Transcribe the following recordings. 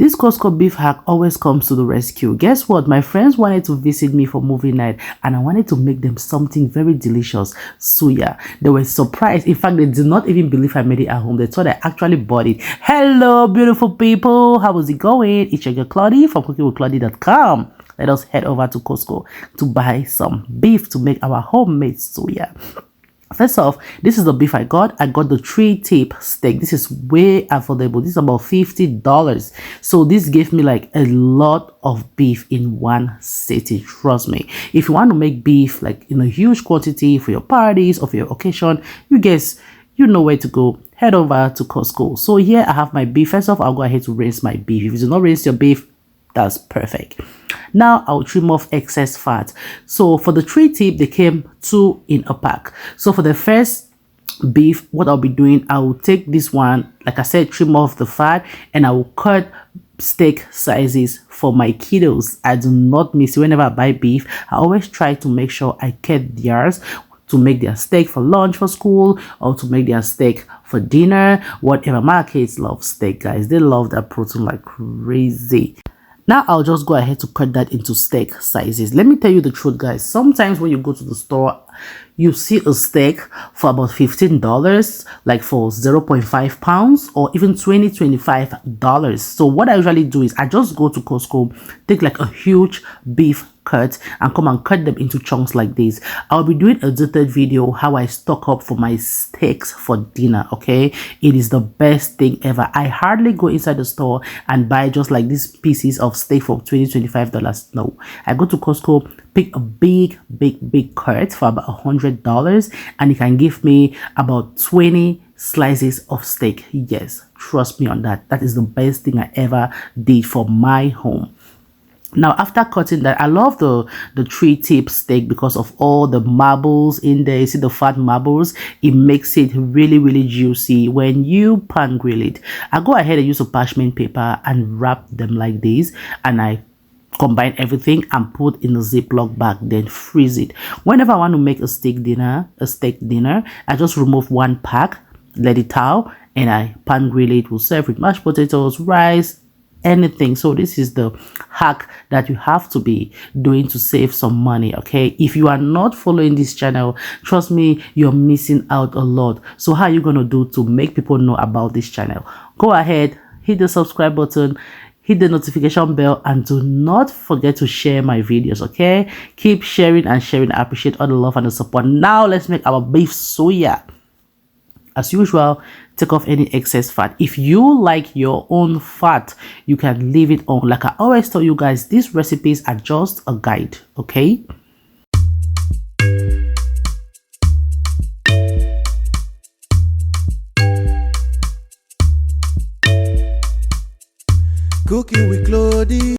This Costco beef hack always comes to the rescue. Guess what? My friends wanted to visit me for movie night and I wanted to make them something very delicious, suya. They were surprised. In fact, they did not even believe I made it at home. They thought I actually bought it. Hello, beautiful people. How is it going? It's your girl Claudie from cookingwithclaudie.com. Let us head over to Costco to buy some beef to make our homemade suya. First off, this is the beef I got. I got the 3-tip steak. This is way affordable. This is about $50. So this gave me like a lot of beef in one sitting. Trust me. If you want to make beef like in a huge quantity for your parties or for your occasion, you guys, you know where to go. Head over to Costco. So here I have my beef. First off, I'll go ahead to rinse my beef. If you do not rinse your beef, that's perfect. Now I'll trim off excess fat. So for the 3-tip, they came 2 in a pack. So for the first beef, what I'll be doing, I will take this one, like I said, trim off the fat, and I will cut steak sizes for my kiddos. I do not miss it. Whenever I buy beef, I always try to make sure I cut theirs to make their steak for lunch for school or to make their steak for dinner, whatever. My kids love steak, guys. They love that protein like crazy. Now I'll just go ahead to cut that into steak sizes. Let me tell you the truth, guys. Sometimes when you go to the store, you see a steak for about $15, like for 0.5 pounds or even $25. So what I usually do is I just go to Costco, take like a huge beef cut and come and cut them into chunks like this. I'll be doing a detailed video how I stock up for my steaks for dinner. Okay, it is the best thing ever. I hardly go inside the store and buy just like these pieces of steak for $25. No, I go to Costco, pick a big cut for about $100, and it can give me about 20 slices of steak. Yes, trust me on that. That is the best thing I ever did for my home. Now after cutting that, I love the 3-tip steak because of all the marbles in there. You see the fat marbles? It makes it really juicy when you pan grill it. I go ahead and use a parchment paper and wrap them like this, and I combine everything and put in a Ziploc bag, then freeze it. Whenever I want to make a steak dinner, I just remove one pack, let it out, and I pan grill it. We'll serve with mashed potatoes, rice, anything. So this is the hack that you have to be doing to save some money. Okay, if you are not following this channel, trust me, you're missing out a lot. So how are you going to do to make people know about this channel? Go ahead, hit the subscribe button, hit the notification bell, and do not forget to share my videos. Okay, keep sharing and sharing. I appreciate all the love and the support. Now let's make our beef suya. As usual, take off any excess fat. If you like your own fat, you can leave it on. Like I always tell you guys, these recipes are just a guide. Okay, Cooking with Claudie.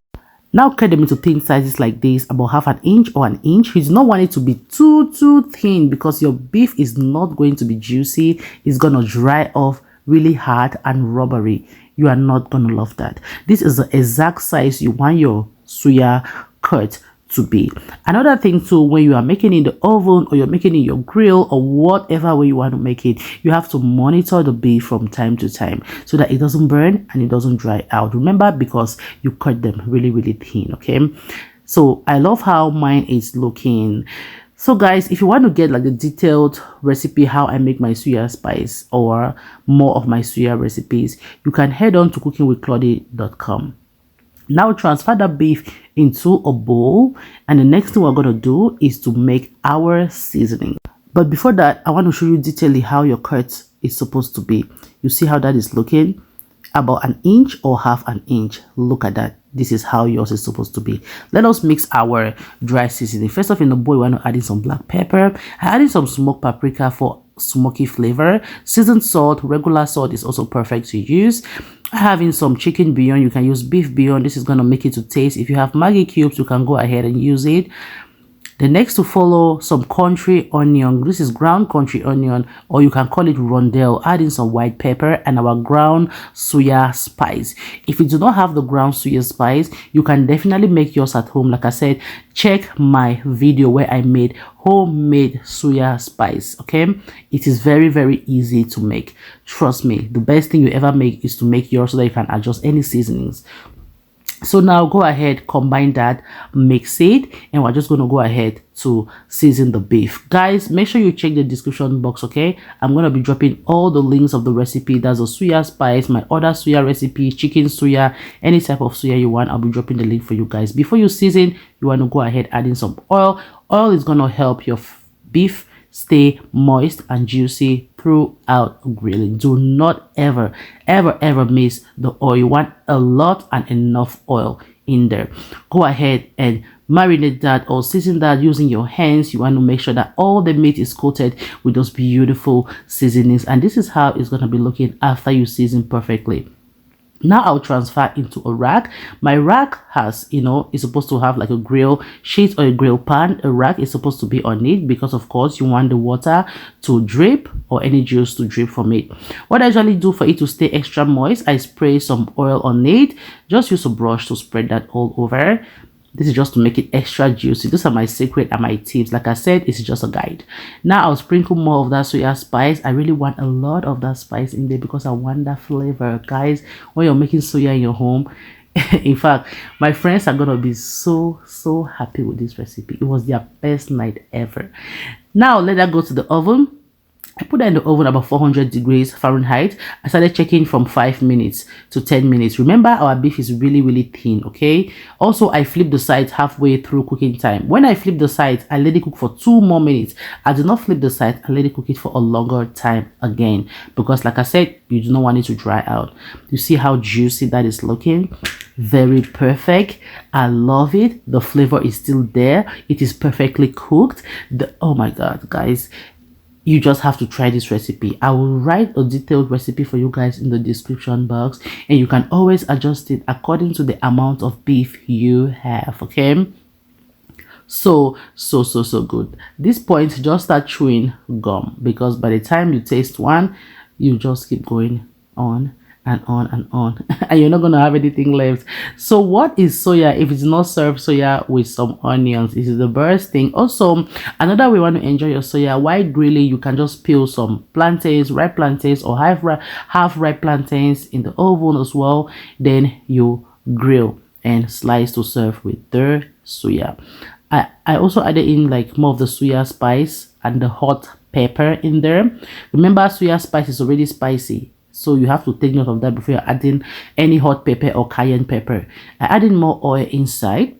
now cut them into thin sizes like this, about half an inch or an inch. You do not want it to be too thin because your beef is not going to be juicy. It's gonna dry off really hard and rubbery. You are not gonna love that. This is the exact size you want your suya cut to be. Another thing too, when you are making it in the oven or you're making it in your grill or whatever way you want to make it, you have to monitor the beef from time to time so that it doesn't burn and it doesn't dry out. Remember, because you cut them really thin. Okay, so I love how mine is looking. So guys, if you want to get like the detailed recipe how I make my suya spice or more of my suya recipes, you can head on to cookingwithclaudie.com. Now transfer the beef into a bowl, and the next thing we're going to do is to make our seasoning. But before that, I want to show you detailedly how your cut is supposed to be. You see how that is looking? About an inch or half an inch. Look at that. This is how yours is supposed to be. Let us mix our dry seasoning. First off, in the bowl, we want to add in some black pepper. I added some smoked paprika for smoky flavor. Seasoned salt, regular salt is also perfect to use. I have in some chicken bouillon. You can use beef bouillon. This is going to make it to taste. If you have Maggi cubes, you can go ahead and use it. The next to follow, some country onion. This is ground country onion, or you can call it rondelle. Add in some white pepper and our ground suya spice. If you do not have the ground suya spice, you can definitely make yours at home. Like I said, check my video where I made homemade suya spice. Okay, it is very easy to make. Trust me, the best thing you ever make is to make yours so that you can adjust any seasonings. So now go ahead, combine that, mix it, and we're just going to go ahead to season the beef. Guys, make sure you check the description box, okay? I'm going to be dropping all the links of the recipe. That's the Suya Spice, my other Suya recipe, chicken Suya, any type of Suya you want. I'll be dropping the link for you guys. Before you season, you want to go ahead adding some oil. Oil is going to help your beef stay moist and juicy throughout grilling. Do not ever miss the oil. You want a lot and enough oil in there. Go ahead and marinate that or season that using your hands. You want to make sure that all the meat is coated with those beautiful seasonings, and this is how it's going to be looking after you season perfectly. Now I'll transfer into a rack. My rack has, is supposed to have like a grill sheet or a grill pan. A rack is supposed to be on it because of course you want the water to drip or any juice to drip from it. What I usually do for it to stay extra moist, I spray some oil on it. Just use a brush to spread that all over. This is just to make it extra juicy. These are my secret and my tips. Like I said, it's just a guide. Now I'll sprinkle more of that Suya Spice. I really want a lot of that spice in there because I want that flavor. Guys, when you're making Suya in your home, in fact, my friends are gonna be so happy with this recipe. It was their best night ever. Now let that go to the oven. I put that in the oven about 400 degrees Fahrenheit. I started checking from 5 minutes to 10 minutes. Remember, our beef is really thin, okay? Also, I flip the sides halfway through cooking time. When I flip the sides, I let it cook for 2 more minutes. I do not flip the sides. I let it cook it for a longer time again. Because like I said, you do not want it to dry out. You see how juicy that is looking? Very perfect. I love it. The flavor is still there. It is perfectly cooked. Oh my God, guys. You just have to try this recipe. I will write a detailed recipe for you guys in the description box, and you can always adjust it according to the amount of beef you have, okay? So good. This point, just start chewing gum, because by the time you taste one, you just keep going on and on and on and you're not gonna have anything left. So what is soya if it's not served soya with some onions? This is the best thing. Also, another way you want to enjoy your soya while grilling, you can just peel some plantains, ripe plantains or half ripe plantains in the oven as well. Then you grill and slice to serve with the soya. I also added in like more of the Suya Spice and the hot pepper in there. Remember, Suya Spice is already spicy, so you have to take note of that before you're adding any hot pepper or cayenne pepper. I added more oil inside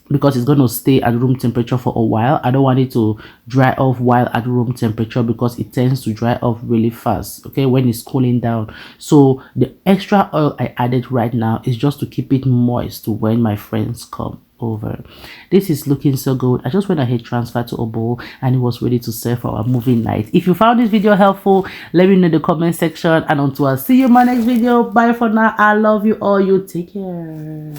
because it's going to stay at room temperature for a while. I don't want it to dry off while at room temperature because it tends to dry off really fast, okay, when it's cooling down. So the extra oil I added right now is just to keep it moist when my friends come over. This is looking so good. I just went ahead, transferred to a bowl, and it was ready to serve for our movie night. If you found this video helpful, let me know in the comment section, and until I see you in my next video, bye for now. I love you all. You take care.